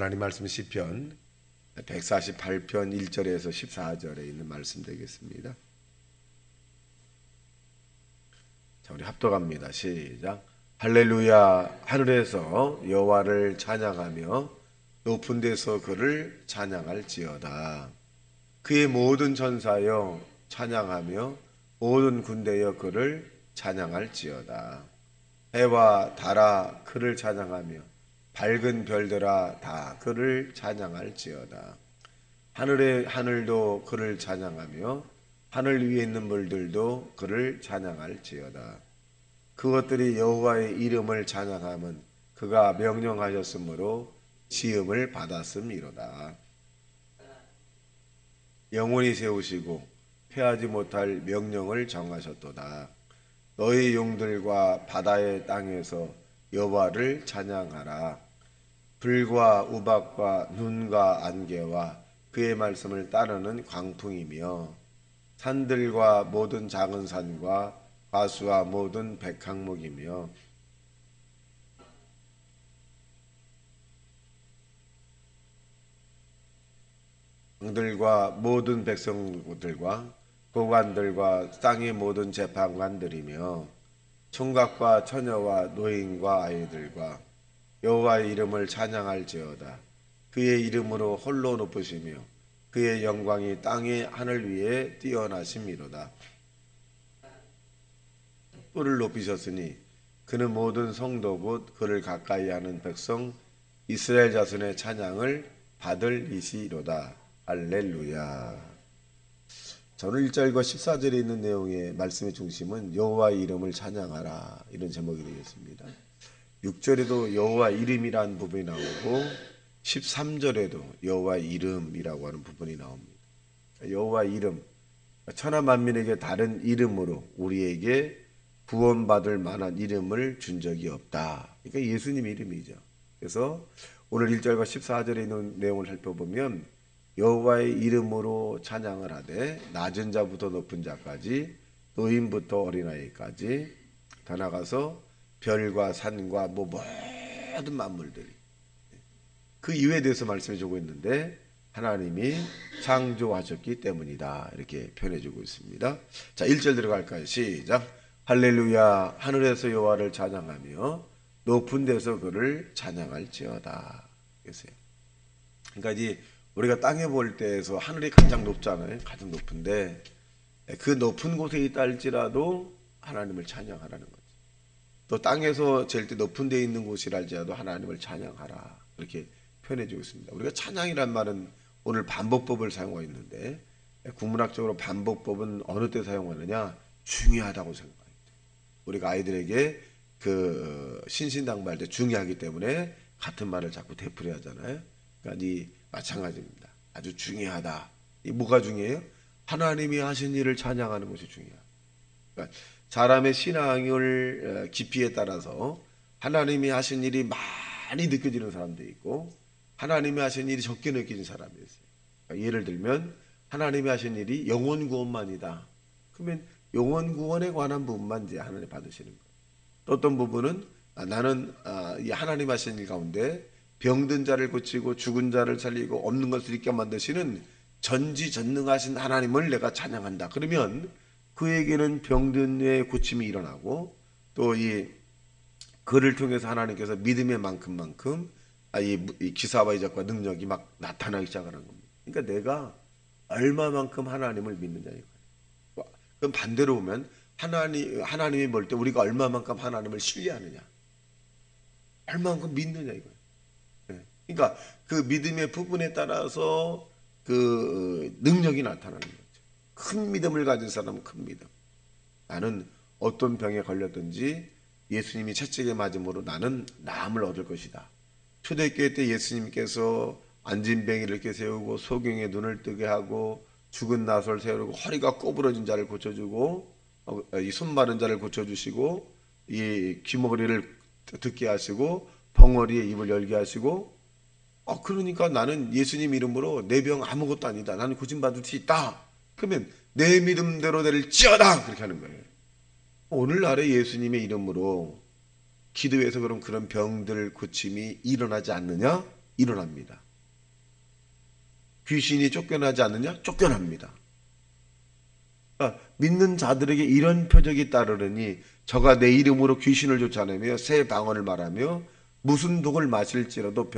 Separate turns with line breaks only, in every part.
하나님 말씀 시편 148편 1절에서 14절에 있는 말씀 되겠습니다. 자, 우리 합독합니다. 시작. 할렐루야. 하늘에서 여호와를 찬양하며 높은 데서 그를 찬양할지어다. 그의 모든 천사여 찬양하며 모든 군대여 그를 찬양할지어다. 해와 달아 그를 찬양하며 밝은 별들아 다 그를 찬양할지어다. 하늘의 하늘도 그를 찬양하며 하늘 위에 있는 물들도 그를 찬양할지어다. 그것들이 여호와의 이름을 찬양함은 그가 명령하셨으므로 지음을 받았음이로다. 영원히 세우시고 패하지 못할 명령을 정하셨도다. 너희 용들과 바다의 땅에서 여호와를 찬양하라. 불과 우박과 눈과 안개와 그의 말씀을 따르는 광풍이며 산들과 모든 작은 산과 과수와 모든 백항목이며 왕들과 모든 백성들과 고관들과 땅의 모든 재판관들이며 총각과 처녀와 노인과 아이들과 여호와의 이름을 찬양할지어다. 그의 이름으로 홀로 높으시며 그의 영광이 땅의 하늘 위에 뛰어나심이로다. 뿔을 높이셨으니 그는 모든 성도 곧 그를 가까이 하는 백성 이스라엘 자손의 찬양을 받을 이시로다. 할렐루야. 저는 1절과 14절에 있는 내용의 말씀의 중심은 여호와의 이름을 찬양하라 이런 제목이 되겠습니다. 6절에도 여호와 이름이라는 부분이 나오고 13절에도 여호와 이름이라고 하는 부분이 나옵니다. 여호와 이름, 천하 만민에게 다른 이름으로 우리에게 구원받을 만한 이름을 준 적이 없다. 그러니까 예수님 이름이죠. 그래서 오늘 1절과 14절에 있는 내용을 살펴보면 여호와의 이름으로 찬양을 하되 낮은 자부터 높은 자까지 노인부터 어린아이까지 더 나가서 별과 산과 모든 만물들이 그 이유에 대해서 말씀해 주고 있는데 하나님이 창조하셨기 때문이다 이렇게 표현해 주고 있습니다. 자, 1절 들어갈까요? 시작. 할렐루야. 하늘에서 여호와를 찬양하며 높은 데서 그를 찬양할지어다. 그랬어요. 그러니까 이제 우리가 땅에 볼 때에서 하늘이 가장 높잖아요. 가장 높은데 그 높은 곳에 있다 할지라도 하나님을 찬양하라는 거죠. 또 땅에서 제일 때 높은 데 있는 곳이라 할지라도 하나님을 찬양하라 이렇게 표현해 주고 있습니다. 우리가 찬양이란 말은 오늘 반복법을 사용하고 있는데 국문학적으로 반복법은 어느 때 사용하느냐? 중요하다고 생각합니다. 우리가 아이들에게 그 신신당부할 때 중요하기 때문에 같은 말을 자꾸 되풀이 하잖아요. 그러니까 이 마찬가지입니다. 아주 중요하다. 이 뭐가 중요해요? 하나님이 하신 일을 찬양하는 것이 중요하다. 그러니까 사람의 신앙을 깊이에 따라서 하나님이 하신 일이 많이 느껴지는 사람도 있고 하나님이 하신 일이 적게 느껴지는 사람이 있어요. 그러니까 예를 들면 하나님이 하신 일이 영혼 구원만이다. 그러면 영혼 구원에 관한 부분만 이제 하나님 받으시는 거예요. 또 어떤 부분은 나는 이 하나님 하신 일 가운데 병든 자를 고치고 죽은 자를 살리고 없는 것을 있게 만드시는 전지전능하신 하나님을 내가 찬양한다. 그러면 그에게는 병든의 고침이 일어나고 또 이 그를 통해서 하나님께서 믿음의 만큼만큼 이 기사와 이적과 능력이 막 나타나기 시작하는 겁니다. 그러니까 내가 얼마만큼 하나님을 믿느냐 이거예요. 그럼 반대로 보면 하나님이 볼 때 우리가 얼마만큼 하나님을 신뢰하느냐, 얼마만큼 믿느냐 이거예요. 그러니까 그 믿음의 부분에 따라서 그 능력이 나타나는 거죠. 큰 믿음을 가진 사람은 큰 믿음. 나는 어떤 병에 걸렸든지 예수님이 채찍에 맞음으로 나는 나음을 얻을 것이다. 초대교회 때 예수님께서 안진뱅이를 이렇게 세우고 소경의 눈을 뜨게 하고 죽은 나솔 세우고 허리가 꼬부러진 자를 고쳐주고 이 손 마른 자를 고쳐주시고 이 귀머거리를 듣게 하시고 벙어리에 입을 열게 하시고 그러니까 나는 예수님 이름으로 내 병 아무것도 아니다. 나는 고침받을 수 있다. 그러면 내 믿음대로 될지어다. 그렇게 하는 거예요. 오늘날에 예수님의 이름으로 기도해서 그럼 그런 병들 고침이 일어나지 않느냐? 일어납니다. 귀신이 쫓겨나지 않느냐? 쫓겨납니다. 그러니까 믿는 자들에게 이런 표적이 따르느니 저가 내 이름으로 귀신을 쫓아내며 새 방언을 말하며 무슨 독을 마실지라도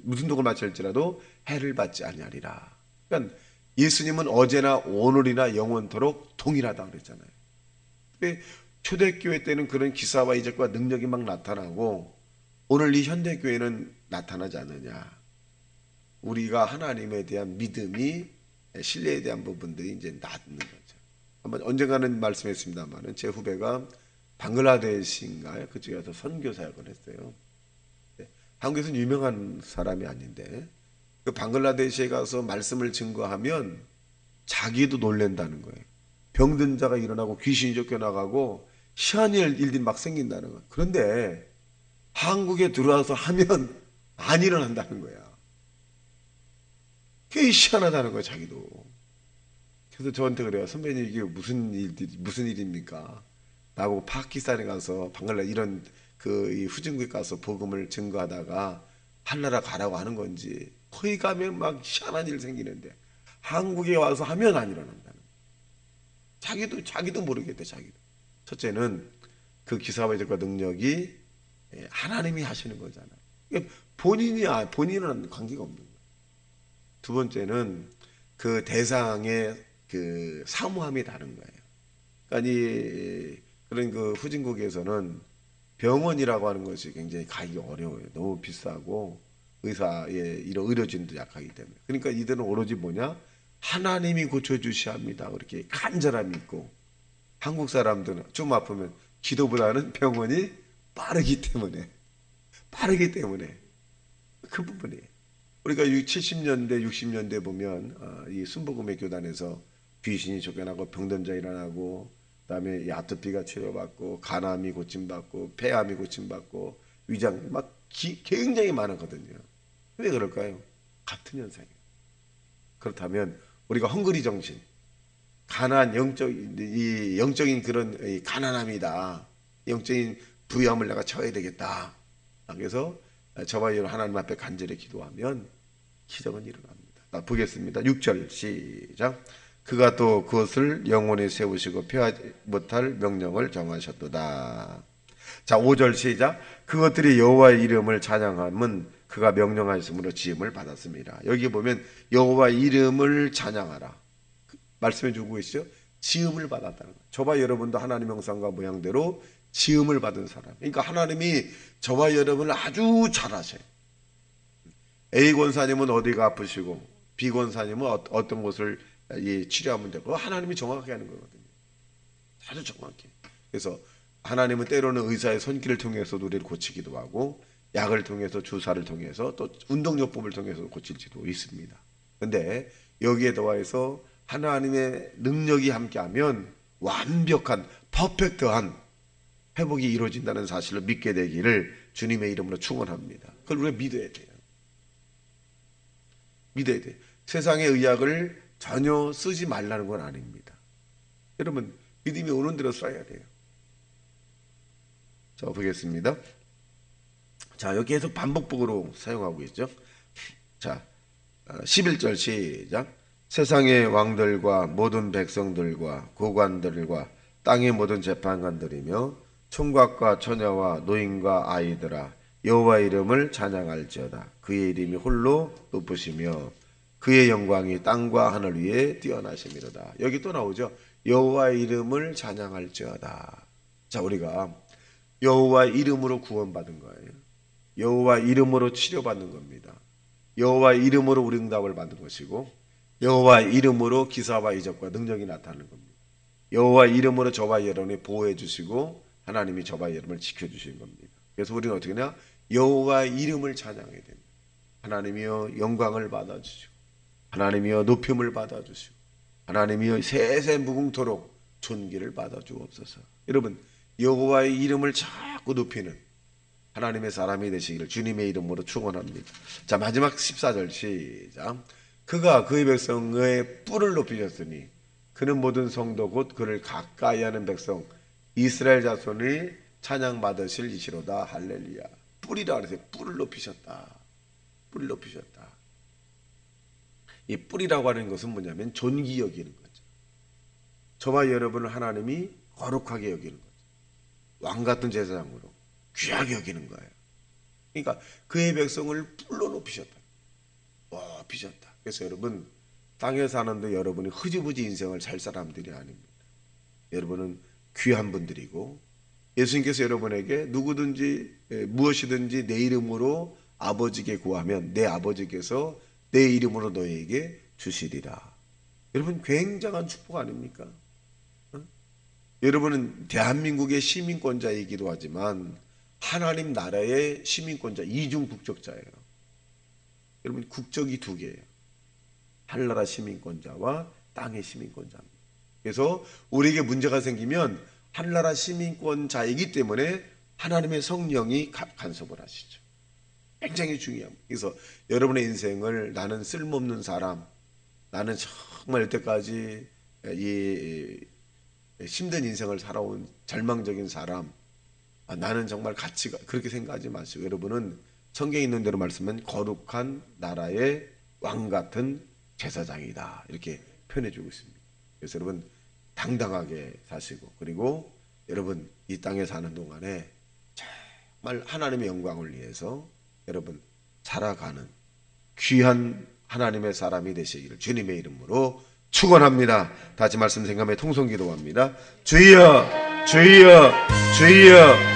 무슨 독을 마실지라도 해를 받지 아니하리라. 그러니까 예수님은 어제나 오늘이나 영원토록 동일하다 그랬잖아요. 초대교회 때는 그런 기사와 이적과 능력이 막 나타나고 오늘 이 현대교회는 나타나지 않느냐. 우리가 하나님에 대한 믿음이 신뢰에 대한 부분들이 이제 낮는 거죠. 한번 언젠가는 말씀했습니다만은 제 후배가 방글라데시인가요? 그쪽에 가서 선교 사역을 했어요. 한국에서는 유명한 사람이 아닌데 그 방글라데시에 가서 말씀을 증거하면 자기도 놀란다는 거예요. 병든 자가 일어나고 귀신이 쫓겨나가고 희한한 일들이 막 생긴다는 거예요. 그런데 한국에 들어와서 하면 안 일어난다는 거야. 그게 희한하다는 거예요, 자기도. 그래서 저한테 그래요. 선배님 이게 무슨 일입니까? 나하고 파키스탄에 가서 방글라데시 이런 이 후진국에 가서 복음을 증거하다가 한나라 가라고 하는 건지 거기 가면 막 희한한 일 생기는데 한국에 와서 하면 안 일어난다는 거예요. 자기도 모르겠대. 자기도. 첫째는 그 기사와 이적과 능력이 하나님이 하시는 거잖아요. 본인은 관계가 없는 거예요. 두 번째는 그 대상의 그 사무함이 다른 거예요. 그러니까 그런 그 후진국에서는 병원이라고 하는 것이 굉장히 가기 어려워요. 너무 비싸고 의사의 이런 의료진도 약하기 때문에. 그러니까 이들은 오로지 뭐냐? 하나님이 고쳐주셔야 합니다. 그렇게 간절함이 있고 한국 사람들은 좀 아프면 기도보다는 병원이 빠르기 때문에 그 부분이에요. 우리가 70년대 60년대 보면 이 순복음의 교단에서 귀신이 쫓겨나고 병든 자 일어나고 그다음에 아토피가 치료받고 간암이 고침받고 폐암이 고침받고 위장 막 굉장히 많았거든요. 왜 그럴까요? 같은 현상이에요. 그렇다면 우리가 헝그리 정신, 영적인 그런 가난함이다. 영적인 부유함을 내가 채워야 되겠다. 그래서 저와 여러분 하나님 앞에 간절히 기도하면 기적은 일어납니다. 보겠습니다. 6절 시작. 그가 또 그것을 영원히 세우시고 폐하지 못할 명령을 정하셨도다. 자, 5절 시작. 그것들이 여호와의 이름을 찬양함은 그가 명령하였으므로 지음을 받았습니다. 여기 보면 여호와의 이름을 찬양하라. 말씀해 주고 계시죠? 지음을 받았다는 거예요. 저와 여러분도 하나님 형상과 모양대로 지음을 받은 사람. 그러니까 하나님이 저와 여러분을 아주 잘 아셔요. A 권사님은 어디가 아프시고 B 권사님은 어떤 곳을 치료하면 되고 하나님이 정확하게 하는 거거든요. 아주 정확히. 그래서 하나님은 때로는 의사의 손길을 통해서도 우리를 고치기도 하고 약을 통해서 주사를 통해서 또 운동요법을 통해서 고칠지도 있습니다. 그런데 여기에 더해서 하나님의 능력이 함께하면 완벽한 퍼펙트한 회복이 이루어진다는 사실을 믿게 되기를 주님의 이름으로 축원합니다. 그걸 우리가 믿어야 돼요. 믿어야 돼요. 세상의 의학을 전혀 쓰지 말라는 건 아닙니다. 여러분 믿음이 오는 대로 써야 돼요. 자, 보겠습니다. 자, 여기 계속 반복적으로 사용하고 있죠. 자, 11절 시작. 세상의 왕들과 모든 백성들과 고관들과 땅의 모든 재판관들이며 총각과 처녀와 노인과 아이들아 여호와의 이름을 찬양할지어다. 그의 이름이 홀로 높으시며 그의 영광이 땅과 하늘 위에 뛰어나심이로다. 여기 또 나오죠. 여호와의 이름을 찬양할지어다. 자, 우리가 여호와의 이름으로 구원받은 거예요. 여호와의 이름으로 치료받는 겁니다. 여호와의 이름으로 우리 응답을 받는 것이고 여호와의 이름으로 기사와 이적과 능력이 나타나는 겁니다. 여호와의 이름으로 저와 여러분을 보호해 주시고 하나님이 저와 여러분을 지켜주시는 겁니다. 그래서 우리는 어떻게 하냐? 여호와의 이름을 찬양해야 됩니다. 하나님이여 영광을 받아주시고 하나님이여 높임을 받아주시고 하나님이여 세세 무궁토록 존귀를 받아주옵소서. 여러분 여호와의 이름을 자꾸 높이는 하나님의 사람이 되시기를 주님의 이름으로 축원합니다. 자, 마지막 14절 시작. 그가 그의 백성의 뿔을 높이셨으니 그는 모든 성도 곧 그를 가까이 하는 백성 이스라엘 자손이 찬양 받으실 이시로다. 할렐루야. 뿔이라 그러세요. 뿔을 높이셨다. 뿌리 높이셨다. 이 뿌리라고 하는 것은 뭐냐면 존귀 여기는 거죠. 저와 여러분을 하나님이 거룩하게 여기는 거죠. 왕 같은 제사장으로 귀하게 여기는 거예요. 그러니까 그의 백성을 뿔로 높이셨다. 높이셨다. 그래서 여러분, 땅에 사는데 여러분이 흐지부지 인생을 살 사람들이 아닙니다. 여러분은 귀한 분들이고, 예수님께서 여러분에게 누구든지 무엇이든지 내 이름으로 아버지께 구하면 내 아버지께서 내 이름으로 너에게 주시리라. 여러분, 굉장한 축복 아닙니까? 여러분은 대한민국의 시민권자이기도 하지만 하나님 나라의 시민권자, 이중 국적자예요. 여러분, 국적이 두 개예요. 하늘나라 시민권자와 땅의 시민권자입니다. 그래서 우리에게 문제가 생기면 하늘나라 시민권자이기 때문에 하나님의 성령이 간섭을 하시죠. 굉장히 중요합니다. 그래서 여러분의 인생을 나는 쓸모없는 사람, 나는 정말 이때까지 이 힘든 인생을 살아온 절망적인 사람, 나는 정말 가치가, 그렇게 생각하지 마시고 여러분은 성경에 있는 대로 말씀은 거룩한 나라의 왕 같은 제사장이다, 이렇게 표현해주고 있습니다. 그래서 여러분 당당하게 사시고, 그리고 여러분 이 땅에 사는 동안에 정말 하나님의 영광을 위해서 여러분 살아가는 귀한 하나님의 사람이 되시기를 주님의 이름으로 축원합니다. 다시 말씀 생각하며 통성기도합니다. 주여, 주여, 주여.